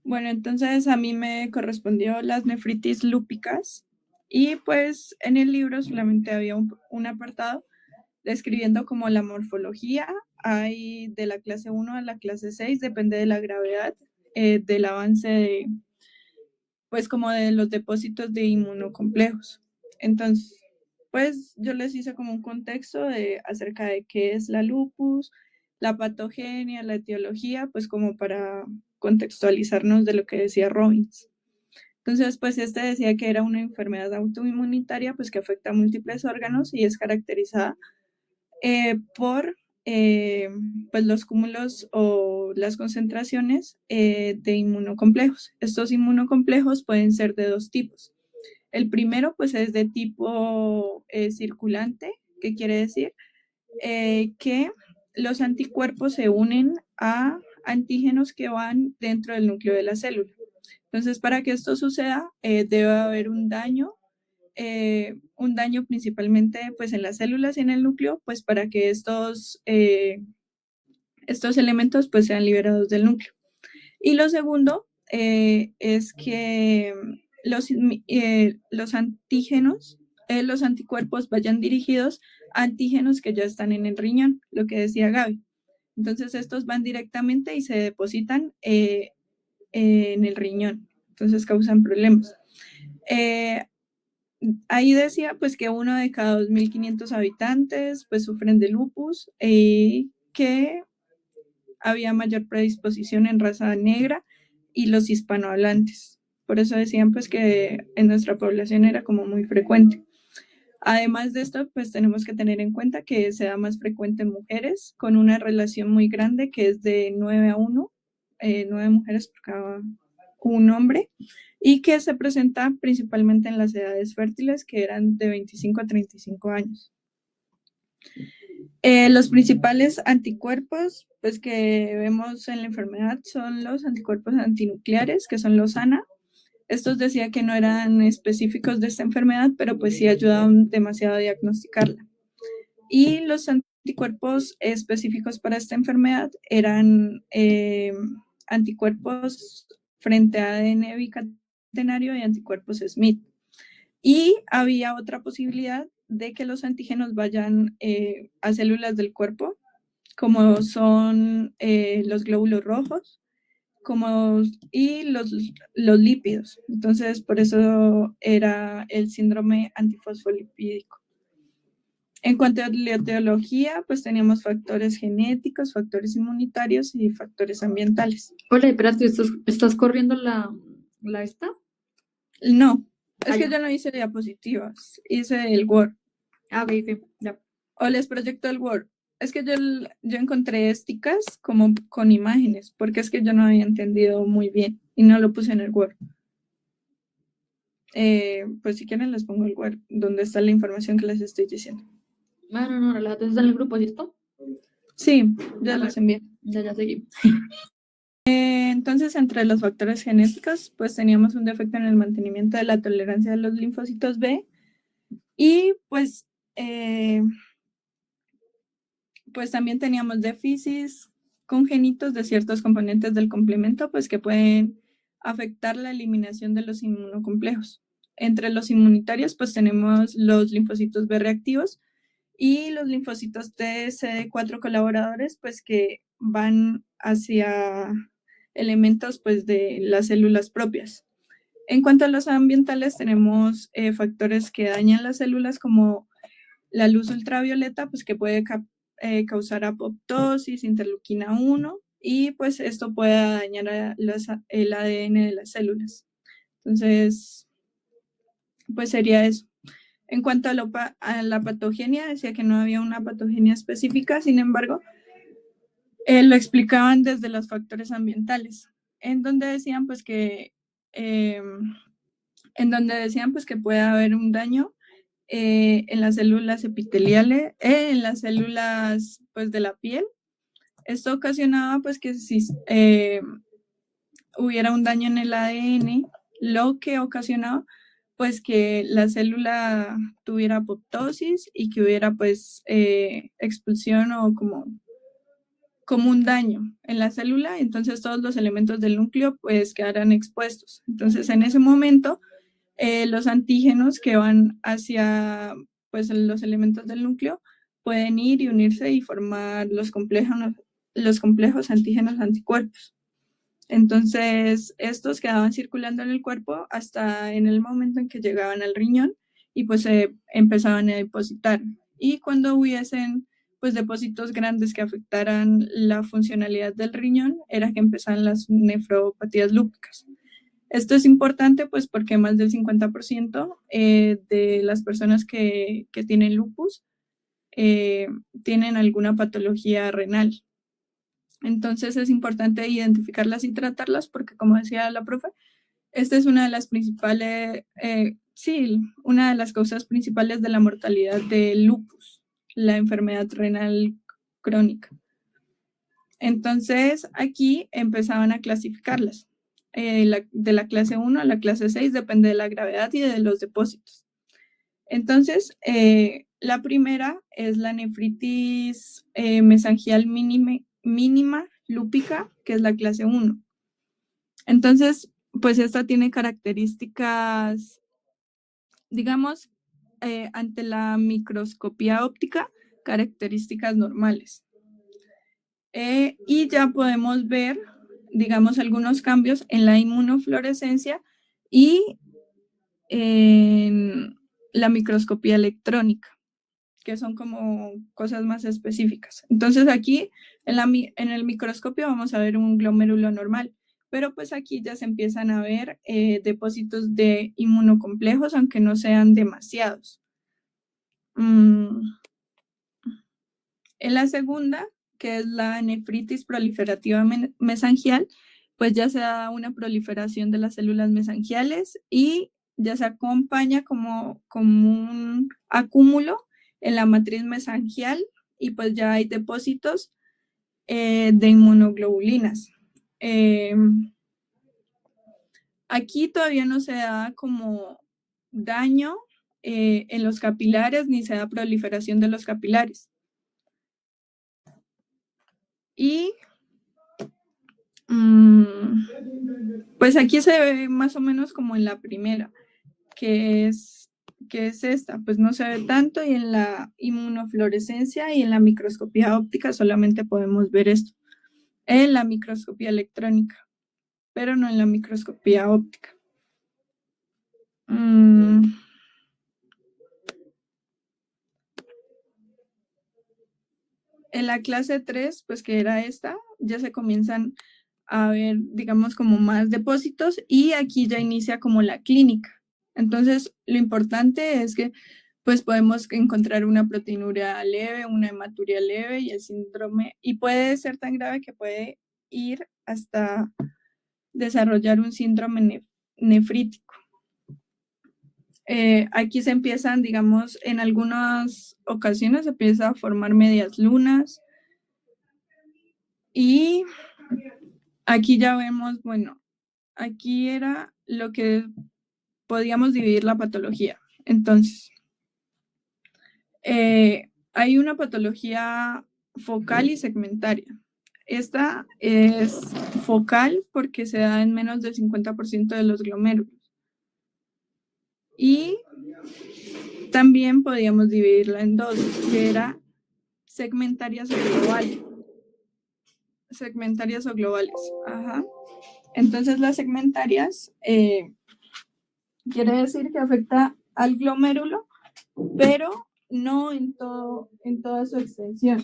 Bueno, entonces a mí me correspondió las nefritis lúpicas y pues en el libro solamente había un apartado describiendo como la morfología. Hay de la clase 1 a la clase 6, depende de la gravedad del avance de, pues como de los depósitos de inmunocomplejos. Entonces, pues yo les hice como un contexto acerca de qué es la lupus, la patogenia, la etiología, pues como para contextualizarnos de lo que decía Robbins. Entonces, pues este decía que era una enfermedad autoinmunitaria, pues que afecta a múltiples órganos y es caracterizada por pues los cúmulos o las concentraciones de inmunocomplejos. Estos inmunocomplejos pueden ser de dos tipos. El primero, pues, es de tipo circulante, que quiere decir que los anticuerpos se unen a antígenos que van dentro del núcleo de la célula. Entonces, para que esto suceda, debe haber un daño principalmente pues en las células y en el núcleo, pues para que estos elementos pues sean liberados del núcleo. Y lo segundo es que los antígenos, los anticuerpos vayan dirigidos a antígenos que ya están en el riñón, lo que decía Gaby. Entonces estos van directamente y se depositan en el riñón, entonces causan problemas. Ahí decía pues que uno de cada 2.500 habitantes pues sufren de lupus y que había mayor predisposición en raza negra y los hispanohablantes. Por eso decían pues que en nuestra población era como muy frecuente. Además de esto, pues tenemos que tener en cuenta que se da más frecuente en mujeres con una relación muy grande que es de 9 a 1, 9 mujeres por cada un hombre, y que se presenta principalmente en las edades fértiles que eran de 25 a 35 años. Los principales anticuerpos pues, que vemos en la enfermedad son los anticuerpos antinucleares, que son los ANA. Estos decía que no eran específicos de esta enfermedad, pero pues sí ayudaban demasiado a diagnosticarla. Y los anticuerpos específicos para esta enfermedad eran anticuerpos frente a ADN bicatenario y anticuerpos Smith. Y había otra posibilidad de que los antígenos vayan a células del cuerpo, como son los glóbulos rojos y los lípidos. Entonces, por eso era el síndrome antifosfolipídico. En cuanto a la etiología, pues teníamos factores genéticos, factores inmunitarios y factores ambientales. Hola, espérate, ¿estás corriendo la esta? No, es que Allá. yo no hice diapositivas, hice el Word. Ah, ok, ok, ya. O les proyecto el Word. Es que yo encontré esticas como con imágenes, porque es que yo no había entendido muy bien y no lo puse en el Word. Pues si quieren les pongo el Word, donde está la información que les estoy diciendo. Ah, no, relájate, ¿estás en el grupo, ¿listo? Sí, ya los envié. Ya seguí. Entonces, entre los factores genéticos, pues teníamos un defecto en el mantenimiento de la tolerancia de los linfocitos B y pues también teníamos déficits congénitos de ciertos componentes del complemento, pues que pueden afectar la eliminación de los inmunocomplejos. Entre los inmunitarios, pues tenemos los linfocitos B reactivos y los linfocitos T CD4 colaboradores, pues que van hacia elementos pues de las células propias. En cuanto a los ambientales, tenemos factores que dañan las células como la luz ultravioleta, pues que puede causar apoptosis, interleuquina 1, y pues esto puede dañar el ADN de las células. Entonces, pues sería eso. En cuanto a la patogenia, decía que no había una patogenia específica, sin embargo, lo explicaban desde los factores ambientales, en donde decían pues que puede haber un daño en las células epiteliales, en las células pues de la piel. Esto ocasionaba pues que si hubiera un daño en el ADN, lo que ocasionaba pues que la célula tuviera apoptosis y que hubiera pues expulsión o como un daño en la célula, entonces todos los elementos del núcleo pues quedarán expuestos. Entonces en ese momento los antígenos que van hacia pues los elementos del núcleo pueden ir y unirse y formar los complejos antígenos anticuerpos. Entonces, estos quedaban circulando en el cuerpo hasta en el momento en que llegaban al riñón y pues se empezaban a depositar. Y cuando hubiesen pues depósitos grandes que afectaran la funcionalidad del riñón, era que empezaban las nefropatías lúpicas. Esto es importante pues porque más del 50% de las personas que tienen lupus tienen alguna patología renal. Entonces es importante identificarlas y tratarlas porque, como decía la profe, esta es una de las principales, una de las causas principales de la mortalidad del lupus, la enfermedad renal crónica. Entonces aquí empezaban a clasificarlas. De la clase 1 a la clase 6 depende de la gravedad y de los depósitos. Entonces, la primera es la nefritis mesangial mínima lúpica, que es la clase 1. Entonces, pues esta tiene características, digamos, ante la microscopía óptica, características normales. Y ya podemos ver, digamos, algunos cambios en la inmunofluorescencia y en la microscopía electrónica, que son como cosas más específicas. Entonces aquí en el microscopio vamos a ver un glomérulo normal, pero pues aquí ya se empiezan a ver depósitos de inmunocomplejos, aunque no sean demasiados. En la segunda, que es la nefritis proliferativa mesangial, pues ya se da una proliferación de las células mesangiales y ya se acompaña como un acúmulo en la matriz mesangial y pues ya hay depósitos de inmunoglobulinas. Aquí todavía no se da como daño en los capilares ni se da proliferación de los capilares. Y pues aquí se ve más o menos como en la primera, que es esta, pues no se ve tanto, y en la inmunofluorescencia y en la microscopía óptica solamente podemos ver esto, en la microscopía electrónica, pero no en la microscopía óptica. En la clase 3, pues que era esta, ya se comienzan a ver, digamos, como más depósitos y aquí ya inicia como la clínica. Entonces, lo importante es que pues podemos encontrar una proteinuria leve, una hematuria leve y el síndrome, y puede ser tan grave que puede ir hasta desarrollar un síndrome nefrítico. Aquí se empiezan, digamos, en algunas ocasiones se empieza a formar medias lunas y aquí ya vemos, bueno, aquí era lo que podíamos dividir la patología. Entonces, hay una patología focal y segmentaria. Esta es focal porque se da en menos del 50% de los glomérulos. Y también podíamos dividirla en dos, que era segmentarias o globales. Segmentarias o globales. Ajá. Entonces, las segmentarias quiere decir que afecta al glomérulo, pero no en toda su extensión.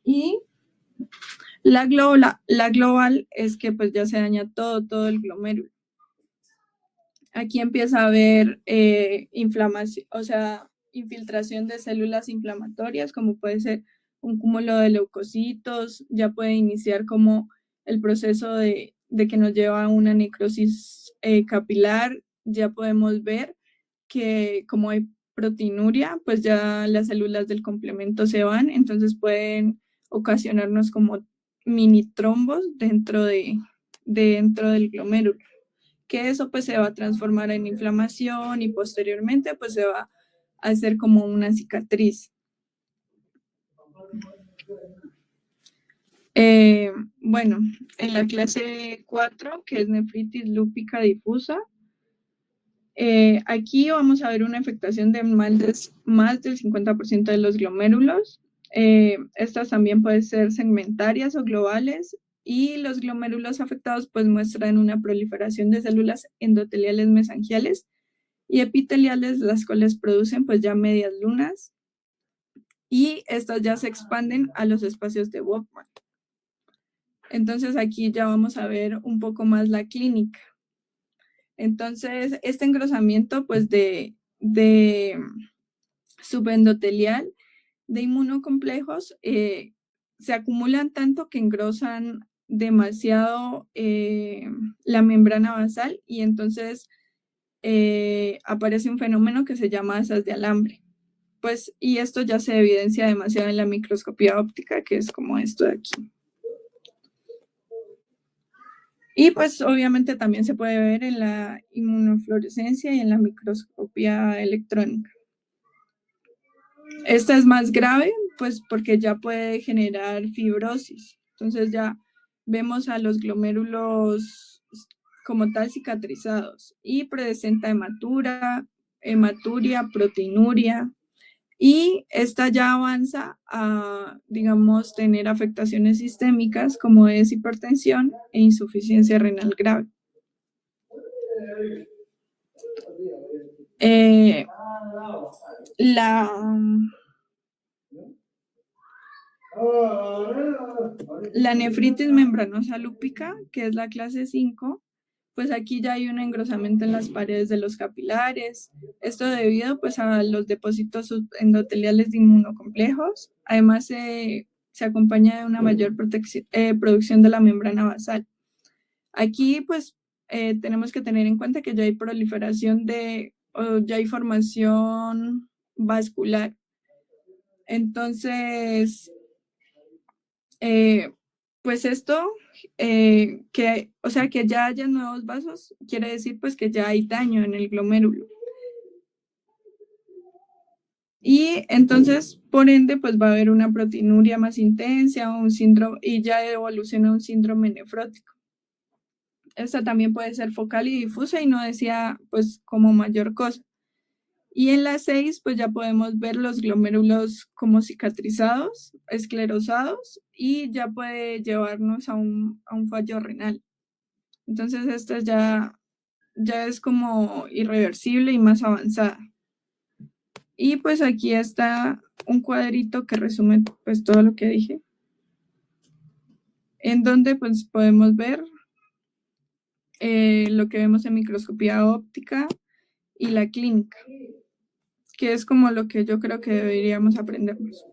Y la global es que pues ya se daña todo el glomérulo. Aquí empieza a haber inflamación, o sea, infiltración de células inflamatorias, como puede ser un cúmulo de leucocitos, ya puede iniciar como el proceso de que nos lleva a una necrosis capilar. Ya podemos ver que como hay proteinuria, pues ya las células del complemento se van, entonces pueden ocasionarnos como mini trombos dentro del glomérulo, que eso pues se va a transformar en inflamación y posteriormente pues se va a hacer como una cicatriz. Bueno, en la clase 4, que es nefritis lúpica difusa, aquí vamos a ver una afectación de más del 50% de los glomérulos. Estas también pueden ser segmentarias o globales, y los glomérulos afectados pues muestran una proliferación de células endoteliales mesangiales y epiteliales, las cuales producen pues ya medias lunas, y estas ya se expanden a los espacios de Bowman. Entonces aquí ya vamos a ver un poco más la clínica. Entonces, este engrosamiento pues de subendotelial de inmunocomplejos se acumulan tanto que engrosan demasiado la membrana basal, y entonces aparece un fenómeno que se llama asas de alambre. Pues, y esto ya se evidencia demasiado en la microscopía óptica, que es como esto de aquí. Y pues obviamente también se puede ver en la inmunofluorescencia y en la microscopía electrónica. Esta es más grave, pues porque ya puede generar fibrosis. Entonces ya vemos a los glomérulos como tal cicatrizados, y presenta hematuria, proteinuria, y esta ya avanza a, digamos, tener afectaciones sistémicas como es hipertensión e insuficiencia renal grave. La nefritis membranosa lúpica, que es la clase 5, pues aquí ya hay un engrosamiento en las paredes de los capilares. Esto debido pues a los depósitos endoteliales de inmunocomplejos. Además se acompaña de una mayor producción de la membrana basal. Aquí pues tenemos que tener en cuenta que ya hay proliferación ya hay formación vascular. Entonces, pues esto, o sea, que ya haya nuevos vasos, quiere decir pues que ya hay daño en el glomérulo. Y entonces, por ende, pues va a haber una proteinuria más intensa, un síndrome, y ya evoluciona un síndrome nefrótico. Esta también puede ser focal y difusa, y no decía pues como mayor cosa. Y en la 6, pues ya podemos ver los glomérulos como cicatrizados, esclerosados, y ya puede llevarnos a un fallo renal. Entonces esta ya es como irreversible y más avanzada. Y pues aquí está un cuadrito que resume pues todo lo que dije, en donde pues podemos ver lo que vemos en microscopía óptica y la clínica, que es como lo que yo creo que deberíamos aprendernos.